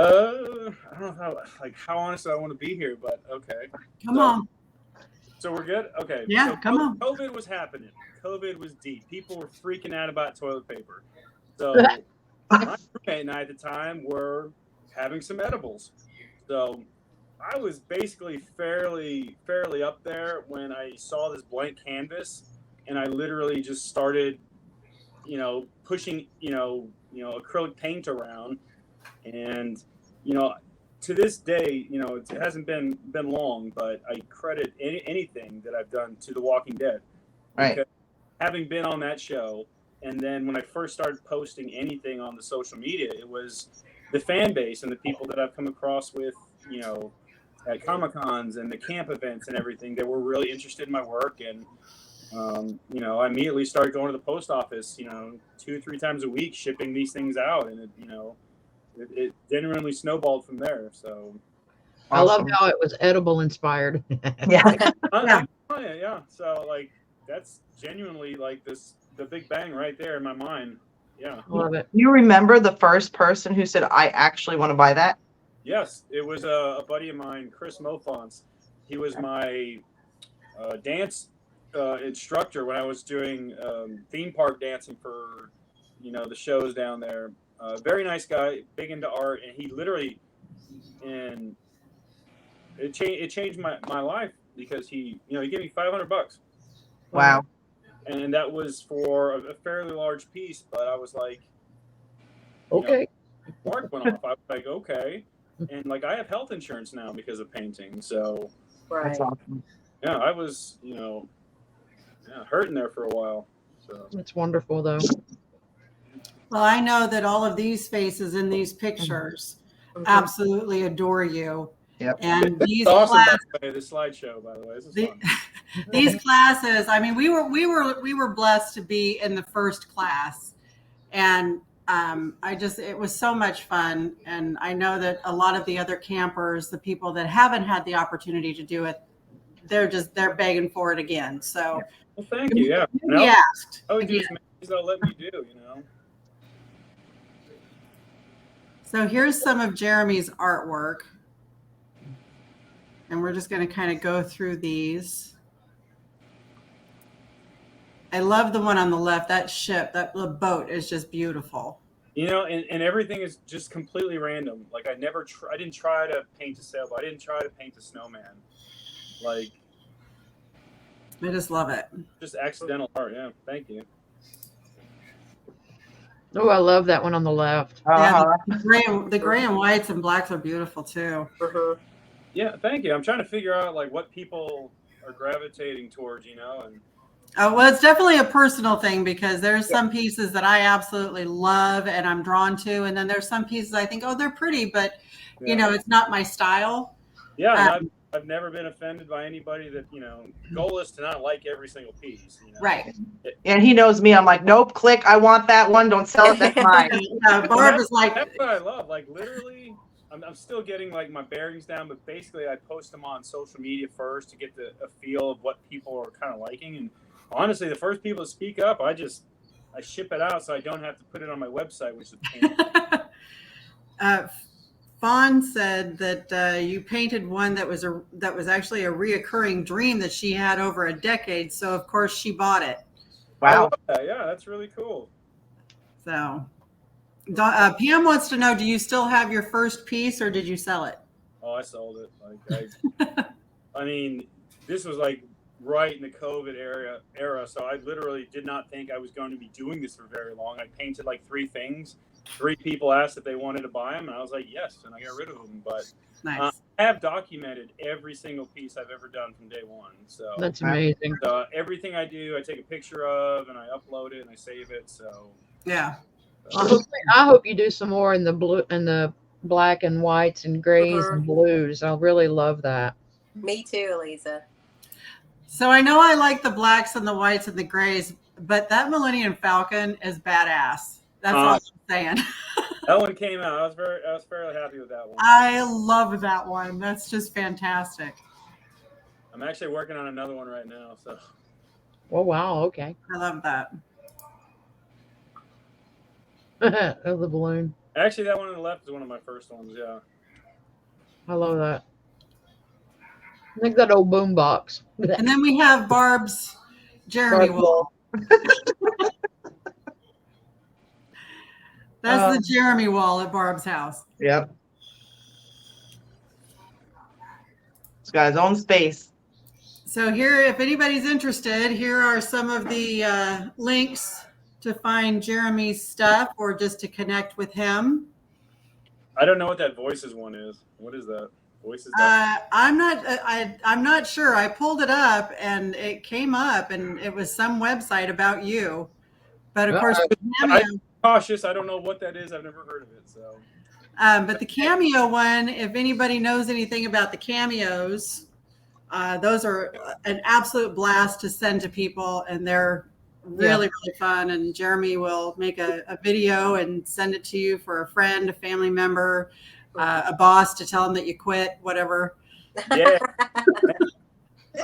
don't know how honest I want to be here, but okay. Come on. So we're good? Okay. Yeah, so come on. COVID was happening. COVID was deep. People were freaking out about toilet paper. So my roommate and I at the time were having some edibles. So I was basically fairly up there when I saw this blank canvas, and I literally just started pushing, acrylic paint around. And, to this day, it hasn't been long, but I credit anything that I've done to The Walking Dead. Right. Because having been on that show, and then when I first started posting anything on the social media, it was the fan base and the people that I've come across with, at Comic-Cons and the camp events and everything that were really interested in my work. And, I immediately started going to the post office, 2 or 3 times a week, shipping these things out. And, it genuinely snowballed from there. So I love Awesome. how it was edible inspired. Yeah. yeah. So like, that's genuinely like the big bang right there in my mind. Yeah. Love it. You remember the first person who said, I actually want to buy that? Yes, it was a buddy of mine, Chris Mofonts. He was my dance instructor when I was doing theme park dancing for, the shows down there. Very nice guy, big into art, and he literally, and it changed my life because he gave me $500. Wow. And that was for a fairly large piece, but I was like, Okay. Mark went off. I was like, okay. And like, I have health insurance now because of painting. So Right. That's awesome. yeah, I was, hurting there for a while. So It's wonderful, though. Well, I know that all of these faces in these pictures absolutely adore you. Yep. And these it's awesome, classes, by the way, the slideshow, by the way. This is the- fun. these classes, I mean, we were blessed to be in the first class, and it was so much fun. And I know that a lot of the other campers, the people that haven't had the opportunity to do it, they're begging for it again. So Well, thank you. Yeah. we asked. I would do again. as many as they'll let me do, So here's some of Jeremy's artwork. And we're just going to kind of go through these. I love the one on the left. That ship, that little boat is just beautiful. And everything is just completely random. Like I didn't try to paint a sailboat. I didn't try to paint a snowman. Like, I just love it. just accidental art. Yeah. Thank you. Oh, I love that one on the left. Yeah, the gray and whites and blacks are beautiful too. Mhm. Yeah. Thank you. I'm trying to figure out like what people are gravitating towards, and Well, it's definitely a personal thing because there's some pieces that I absolutely love and I'm drawn to. And then there's some pieces I think, oh, they're pretty, but it's not my style. yeah. And I've never been offended by anybody that, goal is to not like every single piece. Right. And he knows me. I'm like, nope, click. I want that one. Don't sell it. That's mine. Barb is like, That's what I love. Like literally, I'm still getting like my bearings down, but basically I post them on social media first to get a feel of what people are kind of liking. And honestly, the first people to speak up, I ship it out so I don't have to put it on my website, which is a pain. Fawn said that you painted one that was actually a reoccurring dream that she had over a decade. So of course she bought it. I Wow. love that. Yeah, that's really cool. So Pam wants to know, do you still have your first piece or did you sell it? Oh, I sold it. Like I mean, this was like right in the COVID era. So I literally did not think I was going to be doing this for very long. I painted like 3 things. 3 people asked if they wanted to buy them, and I was like, yes, and I got rid of them. But Nice. I have documented every single piece I've ever done from day one. So That's amazing. everything I do, I take a picture of, and I upload it, and I save it. So Yeah. I hope you do some more in the blue and the black and whites and grays and blues. I really love that. Me too, Lisa. So I know I like the blacks and the whites and the grays, but that Millennium Falcon is badass. That's all I'm saying. that one came out. I was fairly happy with that one. I love that one. That's just fantastic. I'm actually working on another one right now. So. Oh, wow. Okay. I love that. Of the balloon. Actually, that one on the left is one of my first ones. Yeah. I love that. I think that old boom box. And then we have Barb's Jeremy wall. That's the Jeremy wall at Barb's house. Yep. It's got his own space. So here, if anybody's interested, here are some of the links to find Jeremy's stuff or just to connect with him? I don't know what that Voices one is. What is that? Voices. I'm not sure. I pulled it up and it came up and it was some website about you. But of course, the Cameo, I'm cautious. I don't know what that is. I've never heard of it. So, but the Cameo one, if anybody knows anything about the Cameos, those are an absolute blast to send to people, and they're really fun. And Jeremy will make a video and send it to you for a friend, a family member, a boss to tell them that you quit, whatever. yeah.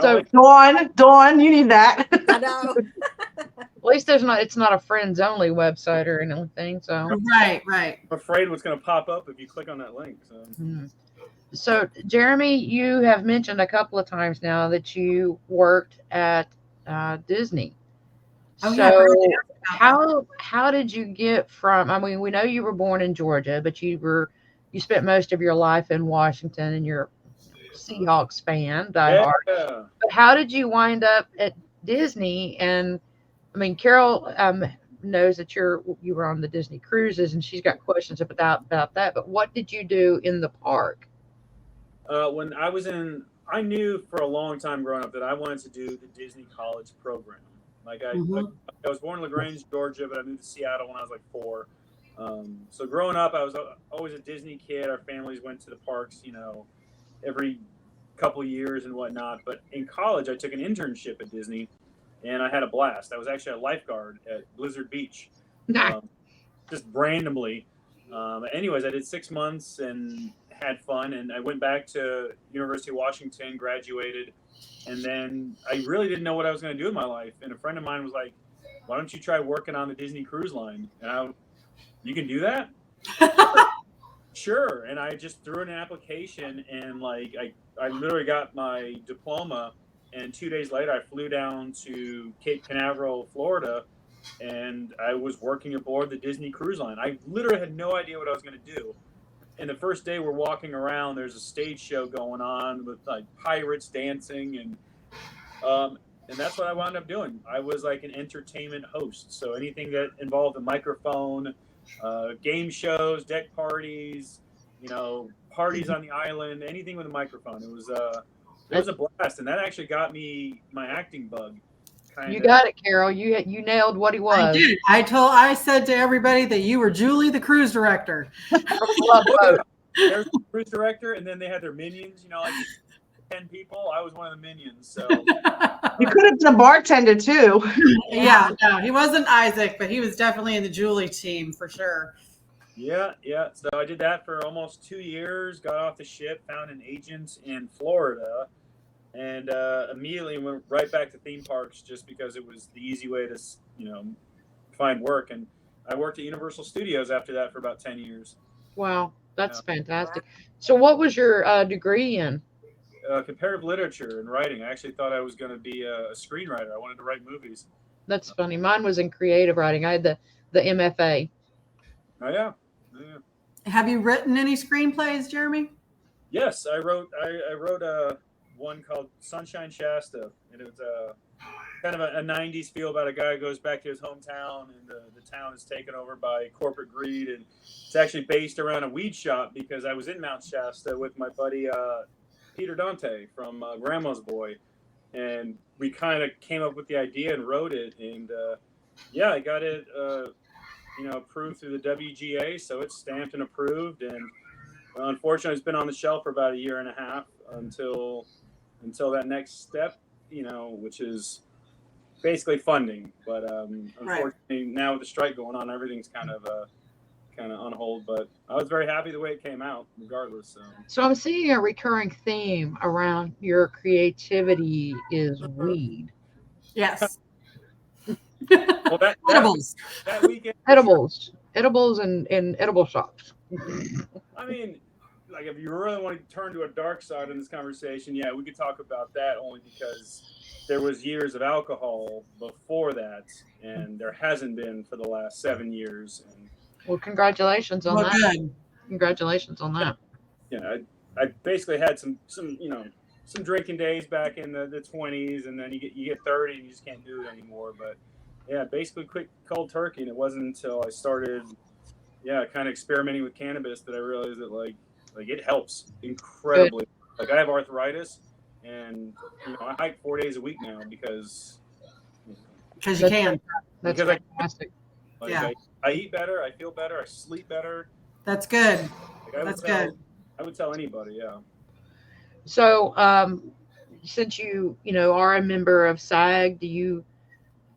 So Dawn, you need that. I know. at least it's not a friends only website or anything. So Right. I'm afraid what's going to pop up if you click on that link. So. So, Jeremy, you have mentioned a couple of times now that you worked at Disney. Oh, So, yeah. how did you get from? I mean, we know you were born in Georgia, but you spent most of your life in Washington, and you're a Seahawks fan, diehard. Yeah. But how did you wind up at Disney? And I mean, Carol knows that you were on the Disney cruises, and she's got questions about that. But what did you do in the park? When I knew for a long time growing up that I wanted to do the Disney College program. Like I was born in LaGrange, Georgia, but I moved to Seattle when I was like 4. So growing up, I was always a Disney kid. Our families went to the parks, every couple of years and whatnot. But in college, I took an internship at Disney, and I had a blast. I was actually a lifeguard at Blizzard Beach, just randomly. Anyways, I did 6 months and had fun, and I went back to University of Washington, graduated, and then I really didn't know what I was going to do in my life. And a friend of mine was like, "Why don't you try working on the Disney Cruise Line?" And you can do that? Sure. And I just threw in an application, and like I literally got my diploma, and 2 days later I flew down to Cape Canaveral, Florida, and I was working aboard the Disney Cruise Line. I literally had no idea what I was going to do. And the first day we're walking around, there's a stage show going on with like pirates dancing, and that's what I wound up doing. I was like an entertainment host, so anything that involved a microphone, game shows, deck parties, parties on the island, anything with a microphone. It was a blast, and that actually got me my acting bug. You got it, Carol. You nailed what he was. I did. I said to everybody that you were Julie, the cruise director. There's the cruise director, and then they had their minions. Like 10 people. I was one of the minions. So You could have been a bartender too. Yeah, no, he wasn't Isaac, but he was definitely in the Julie team for sure. Yeah. So I did that for almost 2 years. Got off the ship, found an agent in Florida, and immediately went right back to theme parks just because it was the easy way to, find work. And I worked at Universal Studios after that for about 10 years. Wow, that's fantastic. So what was your degree in? Comparative literature and writing. I actually thought I was going to be a screenwriter. I wanted to write movies. That's funny. Mine was in creative writing. I had the MFA. Oh, yeah. Have you written any screenplays, Jeremy? Yes, I wrote one called Sunshine Shasta, and it was kind of a 90s feel about a guy who goes back to his hometown, and the town is taken over by corporate greed. And it's actually based around a weed shop because I was in Mount Shasta with my buddy Peter Dante from Grandma's Boy, and we kind of came up with the idea and wrote it. And I got it approved through the WGA, so it's stamped and approved. And unfortunately, it's been on the shelf for about a year and a half until that next step, which is basically funding. But unfortunately, now with the strike going on, everything's kind of on hold. But I was very happy the way it came out, regardless. So I'm seeing a recurring theme around your creativity is weed. Yes. Well, Edibles. That weekend. Edibles and edible shops. I mean, like if you really want to turn to a dark side in this conversation, yeah, we could talk about that only because there was years of alcohol before that, and there hasn't been for the last 7 years. And well, congratulations on that. Good. Congratulations on that. Yeah, I basically had some drinking days back in the 20s, and then you get 30 and you just can't do it anymore. But Yeah, basically quit cold turkey, and it wasn't until I started, kind of experimenting with cannabis that I realized that like it helps Good. incredibly. Like I have arthritis, and I hike 4 days a week now because Because you That's, can. that's because fantastic. like Yeah. I eat better, I feel better, I sleep better. That's good. Like I would That's tell good. I would tell anybody, yeah. So, since you are a member of SAG, do you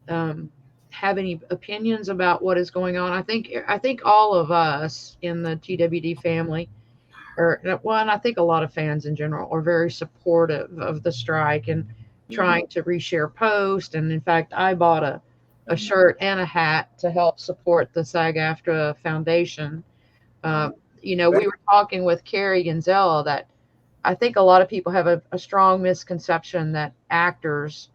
um, have any opinions about what is going on? I think all of us in the TWD family, and I think a lot of fans in general, are very supportive of the strike and trying to reshare posts. And in fact, I bought a shirt and a hat to help support the SAG-AFTRA Foundation. We were talking with Carrie Gonzella that I think a lot of people have a strong misconception that actors,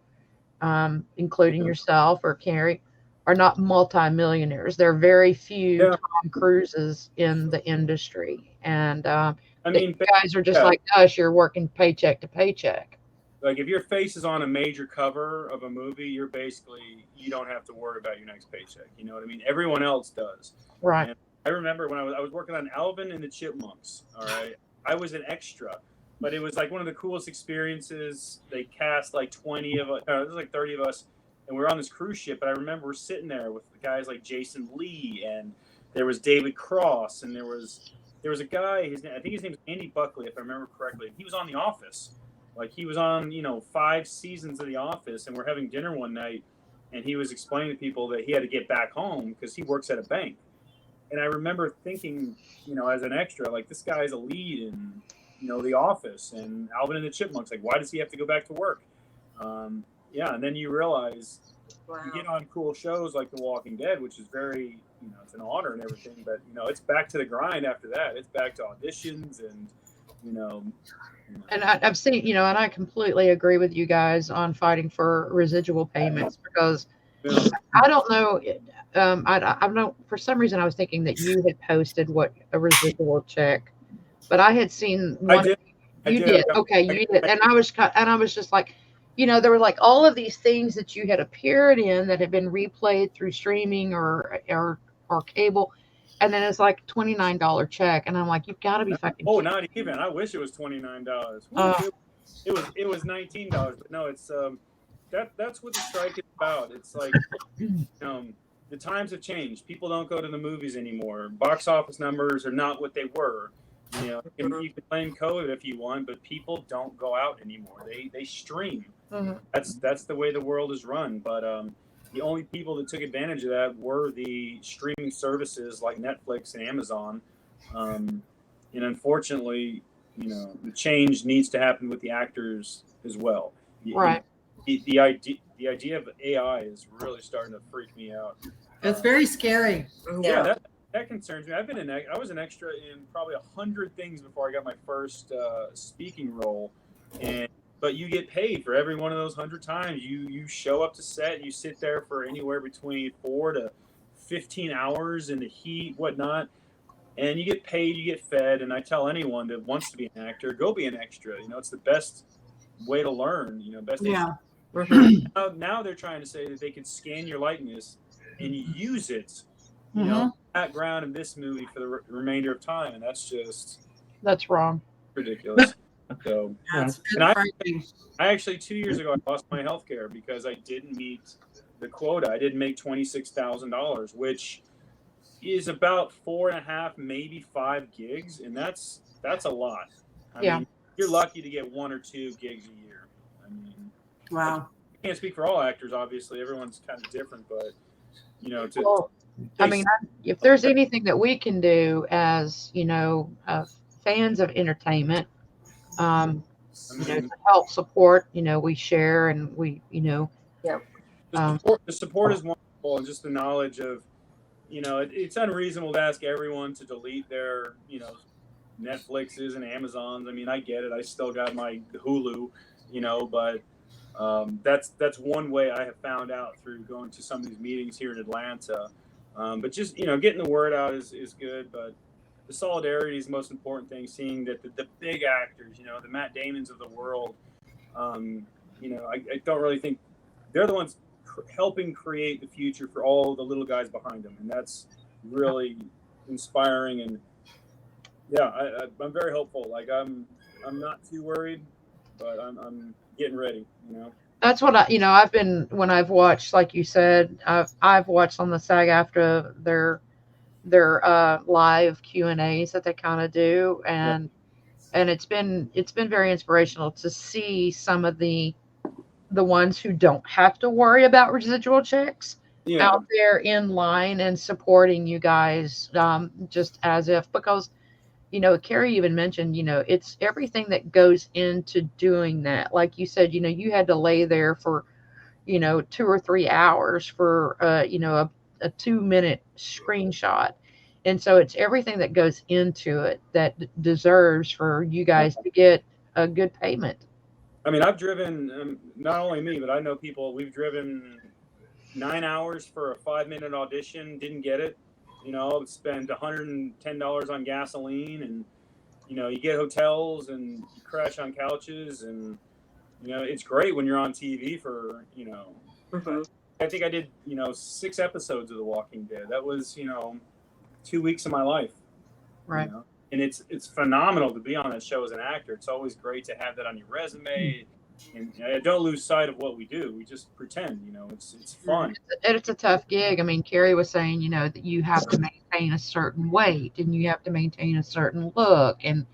including yourself or Carrie, are not multimillionaires. There are very few Yeah. Tom Cruises in the industry, and I that you mean, guys are just yeah, like us. You're working paycheck to paycheck. like if your face is on a major cover of a movie, you don't have to worry about your next paycheck. You know what I mean? Everyone else does. Right. And I remember when I was working on Alvin and the Chipmunks. All right, I was an extra, but it was like one of the coolest experiences. They cast like 20 of us. It was like 30 of us, and we were on this cruise ship. But I remember we're sitting there with the guys like Jason Lee, and there was David Cross, and there was a guy. I think his name is Andy Buckley, if I remember correctly. He was on The Office. Like he was on 5 seasons of The Office, and we're having dinner one night, and he was explaining to people that he had to get back home because he works at a bank. And I remember thinking, as an extra, like this guy's a lead in, The Office and Alvin and the Chipmunks. Like, why does he have to go back to work? And then you realize you get on cool shows like The Walking Dead, which is very, it's an honor and everything. But it's back to the grind after that. It's back to auditions and, And I've seen, and I completely agree with you guys on fighting for residual payments because I don't know. I don't. For some reason, I was thinking that you had posted what a residual check, but I had seen I one. did. You did. Okay, you did. And I was just like, there were like all of these things that you had appeared in that had been replayed through streaming or cable, and then it's like $29 check, and I'm like, you've got to be fucking. Oh, not even. I wish it was $29. It was $19, but no, it's that's what the strike is about. It's like the times have changed. People don't go to the movies anymore. Box office numbers are not what they were. You can blame COVID if you want, but people don't go out anymore. They stream. That's the way the world is run. But the only people that took advantage of that were the streaming services like Netflix and Amazon. And unfortunately, the change needs to happen with the actors as well. Right. The idea of AI is really starting to freak me out. It's very scary. Yeah, that concerns me. I was an extra in probably 100 things before I got my first speaking role, but you get paid for every one of those 100 times. You show up to set, you sit there for anywhere between 4 to 15 hours in the heat, whatnot, and you get paid, you get fed. And I tell anyone that wants to be an actor, go be an extra. It's the best way to learn. Best. Yeah. Now they're trying to say that they can scan your likeness and use it, background in this movie for the remainder of time, and that's wrong. Ridiculous. So, That's and I actually 2 years ago I lost my health care because I didn't meet the quota. I didn't make $26,000, which is about 4.5, maybe 5 gigs, and that's a lot. I mean, you're lucky to get 1 or 2 gigs a year. I mean, wow. I can't speak for all actors, obviously. Everyone's kind of different, but if there's anything that we can do as fans of entertainment, to help support, we share and we, the support is wonderful, and just the knowledge of, it's unreasonable to ask everyone to delete their, Netflixes and Amazons. I mean, I get it. I still got my Hulu, but that's one way I have found out through going to some of these meetings here in Atlanta. But just, getting the word out is good, but the solidarity is the most important thing, seeing that the big actors, the Matt Damons of the world, I don't really think they're the ones helping create the future for all the little guys behind him, and that's really inspiring. And yeah, I'm very hopeful. Like I'm not too worried, but I'm getting ready. That's what I've been, when I've watched, like you said, I've watched on the SAG after their live Q&As that they kind of do, and it's been very inspirational to see some of the ones who don't have to worry about residual checks out there in line and supporting you guys, just as if, because Carrie even mentioned, it's everything that goes into doing that. Like you said, you had to lay there for 2 or 3 hours for a 2-minute screenshot. And so it's everything that goes into it that deserves for you guys to get a good payment. I mean, I've driven, not only me, but I know people, we've driven 9 hours for a 5-minute audition, didn't get it, spend $110 on gasoline, and, you get hotels and you crash on couches, and, it's great when you're on TV for, I think I did, 6 episodes of The Walking Dead. That was, 2 weeks of my life. Right. And it's phenomenal to be on that show as an actor. It's always great to have that on your resume. And don't lose sight of what we do. We just pretend, it's fun. It's a tough gig. I mean, Carrie was saying, that you have to maintain a certain weight and you have to maintain a certain look. And,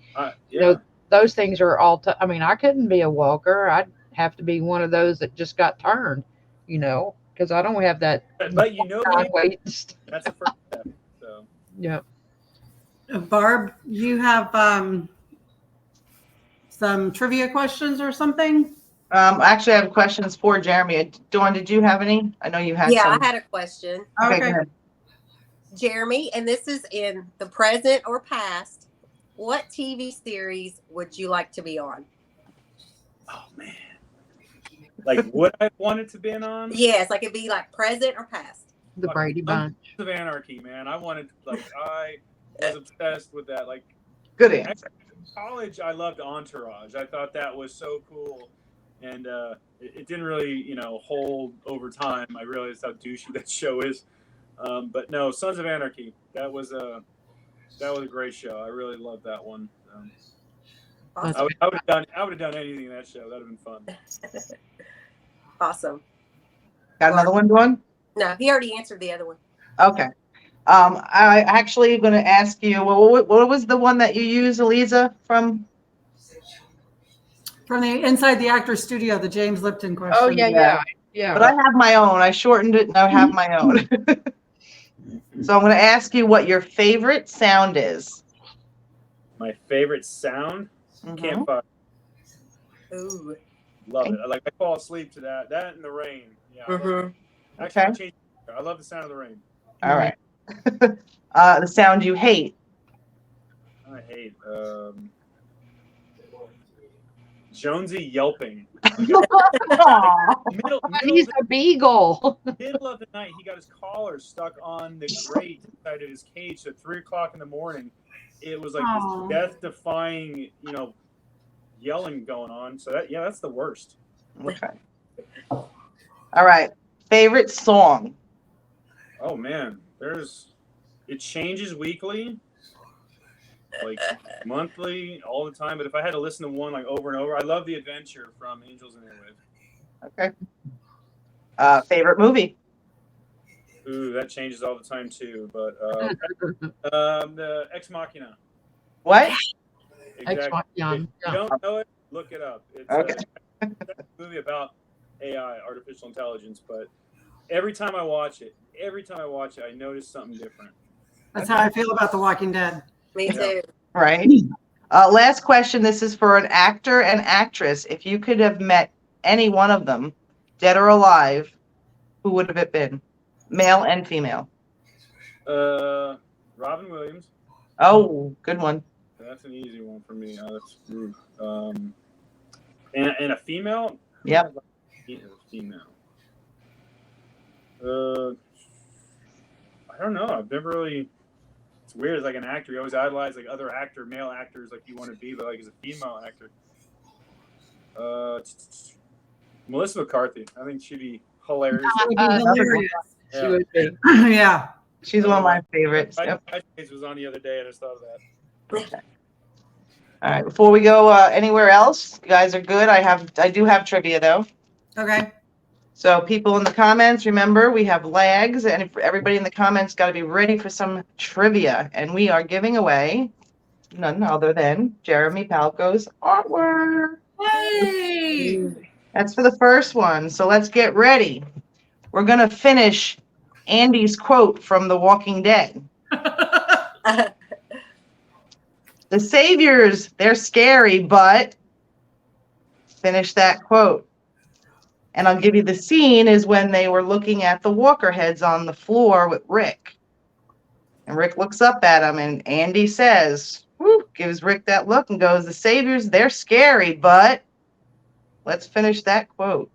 those things are all, I mean, I couldn't be a walker. I'd have to be one of those that just got turned, because I don't have that. But weight. That's the first step. So. Yeah. Barb, you have some trivia questions or something? Actually, I have questions for Jeremy. Dawn, did you have any? I know you had some. I had a question. Okay, go ahead. Jeremy, and this is in the present or past, what TV series would you like to be on? Oh, man. Like, what I wanted to be on? Yes, like it'd be like present or past. The Brady Bunch. Sons of Anarchy, man. I wanted, I was obsessed with that. Like, good answer. In college, I loved Entourage. I thought that was so cool. And it didn't really, hold over time. I realized how douchey that show is. But no, Sons of Anarchy. That was a great show. I really loved that one. Awesome. I would have done anything in that show. That would have been fun. Awesome. Got another one, Dawn? No, he already answered the other one. Okay. I actually going to ask you, what was the one that you used, Eliza, from? From the Inside the Actors Studio, the James Lipton question. Oh, yeah. But I have my own. I shortened it, and I have my own. So I'm going to ask you what your favorite sound is. My favorite sound? Campfire. Ooh. Love it. I fall asleep to that. That and the rain. Yeah. Actually, I love the sound of the rain. All right. The sound you hate. I hate Jonesy yelping. He's a beagle. Middle of the night, he got his collar stuck on the grate inside of his cage. So at 3:00 in the morning, it was like this death-defying, yelling going on. So that's the worst. Okay. All right. Favorite song. Oh man, it changes weekly, like monthly, all the time. But if I had to listen to one like over and over, I love The Adventure from Angels in Airwaves. Okay. Favorite movie. Ooh, that changes all the time too. But the Ex Machina. What? Exactly. Ex Machina. If you don't know it, look it up. It's a movie about AI, artificial intelligence. But every time I watch it, I notice something different. That's how I feel about The Walking Dead. Me too. Right. Last question. This is for an actor and actress. If you could have met any one of them, dead or alive, who would have it been? Male and female. Robin Williams. Oh, good one. That's an easy one for me. And a female? Yep. Female. I don't know. I've never really. It's weird. As like an actor, you always idolize like other male actors, like you want to be, but like as a female actor, Melissa McCarthy. I think she'd be hilarious. Hilarious. She Yeah. would be. Yeah. She's one of my favorites. My Yep. face was on the other day, and I saw that. All right. Before we go anywhere else, you guys are good. I do have trivia though. Okay. So people in the comments, remember we have lags, and everybody in the comments got to be ready for some trivia. And we are giving away none other than Jeremy Palko's artwork. Hey. That's for the first one. So let's get ready. We're gonna finish Andy's quote from The Walking Dead. The saviors, they're scary, but finish that quote. And I'll give you the scene is when they were looking at the walker heads on the floor with Rick. And Rick looks up at him and Andy says, gives Rick that look and goes, the saviors, they're scary, but let's finish that quote.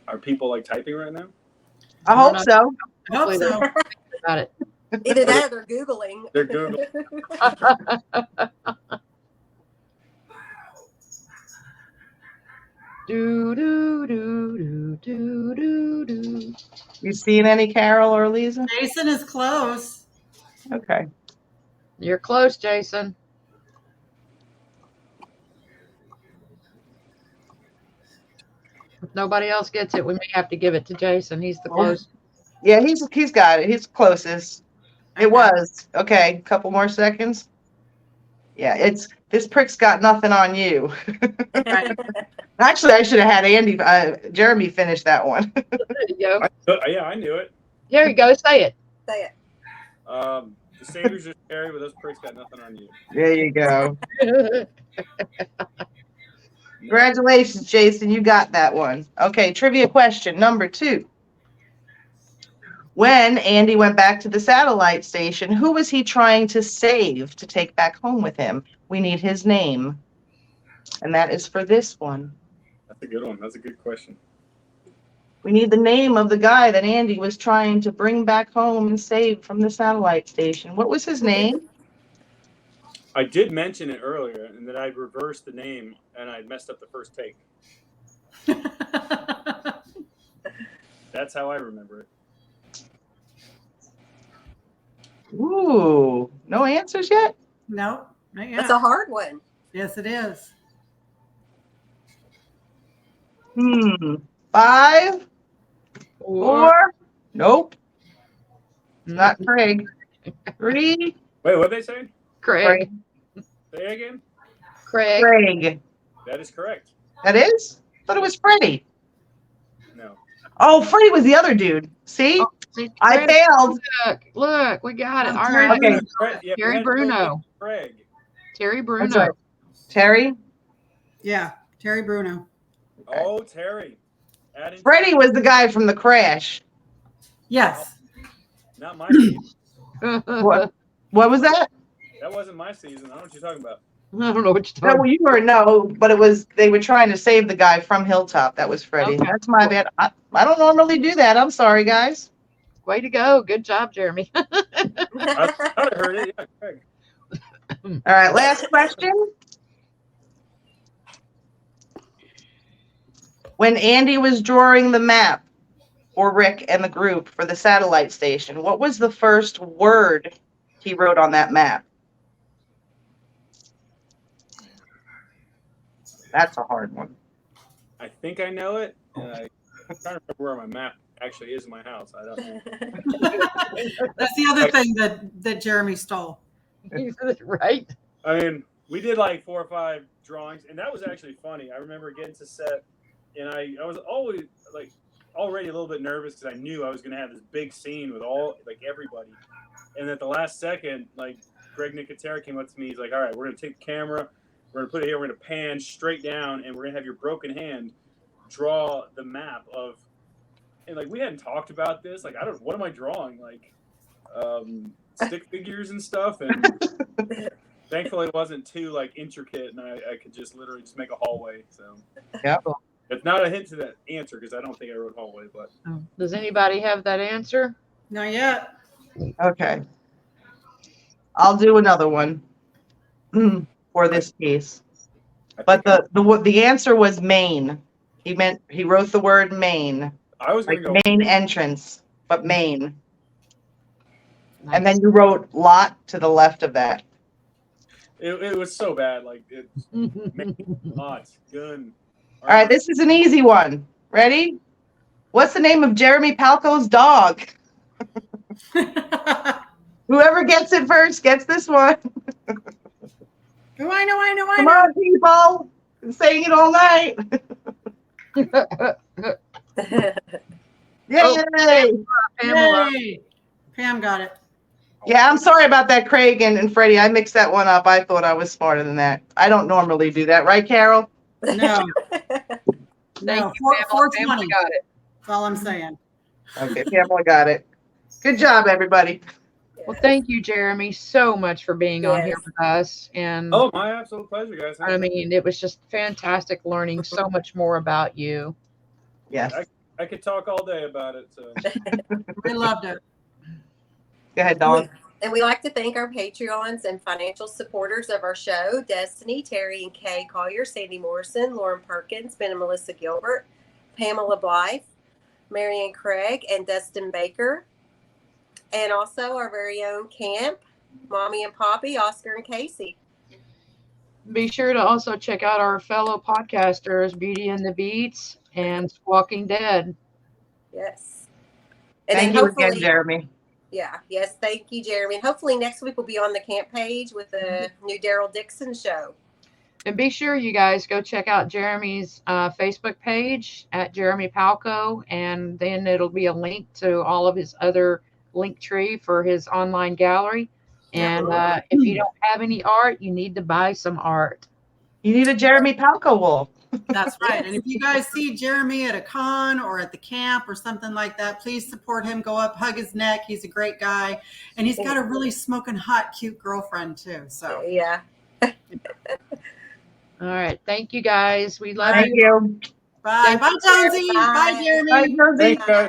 Are people like typing right now? I hope so. I hope so. About it. Either that or they're Googling. They're Google. Do do do do do do. You seen any, Carol or Lisa? Jason is close. Okay. You're close, Jason. If nobody else gets it, we may have to give it to Jason. He's the closest. Yeah, he's got it. He's closest. It was. Okay, couple more seconds. Yeah, this prick's got nothing on you. Actually, I should have had Jeremy finish that one. There you go. I knew it. There you go. Say it. Say it. The saviors are scary, but those pricks got nothing on you. There you go. Congratulations, Jason. You got that one. Okay, trivia question number 2. When Andy went back to the satellite station, who was he trying to save to take back home with him? We need his name. And that is for this one. That's a good one. That's a good question. We need the name of the guy that Andy was trying to bring back home and save from the satellite station. What was his name? I did mention it earlier, and that I reversed the name, and I messed up the first take. That's how I remember it. Ooh, no answers yet? No, not yet. That's a hard one. Yes, it is. 5, 4. Nope. Not Craig. 3. Wait, what did they say? Craig. Say it again. Craig. Craig. That is correct. That is? I thought it was Freddie. No. Oh, Freddie was the other dude. See? Oh, see, I Craig, failed. Look, we got it. All Terry right. Okay. Yeah, Terry we had to go Bruno. with Craig. Terry That's Bruno. right. Terry? Yeah, Terry Bruno. Oh, Terry. Freddie was the guy from the crash. Yes. Not my season. What was that? That wasn't my season. I don't know what you're talking about. I don't know what you're No, talking you were but it was they were trying to save the guy from Hilltop. That was Freddie. Okay. That's my bad. I don't normally do that. I'm sorry, guys. about. Way to go. Good job, Jeremy. I heard it. Yeah, Craig. All right, last question. When Andy was drawing the map for Rick and the group for the satellite station, what was the first word he wrote on that map? That's a hard one. I think I know it. And I'm trying to remember where my map actually is in my house. I don't know. That's the other thing that Jeremy stole. Right? I mean, we did like 4 or 5 drawings, and that was actually funny. I remember getting to set, and I was always like already a little bit nervous because I knew I was going to have this big scene with everybody. And at the last second, like Greg Nicotera came up to me. He's like, "All right, we're going to take the camera, we're going to put it here, we're going to pan straight down, and we're going to have your broken hand draw the map of." And like we hadn't talked about this. Like, what am I drawing? Like stick figures and stuff. And thankfully it wasn't too like intricate, and I could just literally just make a hallway. So Yeah. it's not a hint to that answer because I don't think I wrote hallway. But Does anybody have that answer? Not yet. Okay. I'll do another one for this piece. But the answer was Maine. He wrote the word Maine, I was like gonna go. main entrance, but Maine. Nice. And then you wrote lot to the left of that. It was so bad. Like it's not good. All right, this is an easy one. Ready? What's the name of Jeremy Palko's dog? Whoever gets it first gets this one. Oh, I know. Come on, people. Been saying it all night. Yay! Pamela. Yay. Pam got it. Yeah, I'm sorry about that, Craig and Freddie. I mixed that one up. I thought I was smarter than that. I don't normally do that, right, Carol? No. Thank you, Pamela. 420. Pamela got it. That's all I'm saying. Okay, Pamela got it. Good job, everybody. Well, thank you, Jeremy, so much for being on here Yes. with us. And Oh, my absolute pleasure, guys. I mean, it was just fantastic learning so much more about you. Yes. I could talk all day about it. So. We loved it. Go ahead, Dawn. And we like to thank our Patreons and financial supporters of our show: Destiny, Terry and Kay Collier, Sandy Morrison, Lauren Perkins, Ben and Melissa Gilbert, Pamela Blythe, Marianne Craig, and Dustin Baker. And also our very own Camp, Mommy and Poppy, Oscar and Casey. Be sure to also check out our fellow podcasters, Beauty and the Beats and Walking Dead. Yes. And Thank then you hopefully, again, Jeremy. yeah, yes, thank you, Jeremy. And hopefully next week we'll be on the Camp page with the new Daryl Dixon show. And be sure you guys go check out Jeremy's Facebook page at Jeremy Palko, and then it'll be a link to all of his other link tree for his online gallery. And if you don't have any art, you need to buy some art. You need a Jeremy Palko wall. That's right. And if you guys see Jeremy at a con or at the camp or something like that, please support him. Go up, hug his neck. He's a great guy. And he's got a really smoking hot, cute girlfriend, too. So, yeah. All right. Thank you, guys. We love Thank you. you. Bye. Bye, Jonesy. Bye, Jeremy. Bye, Jonesy. Thanks, guys.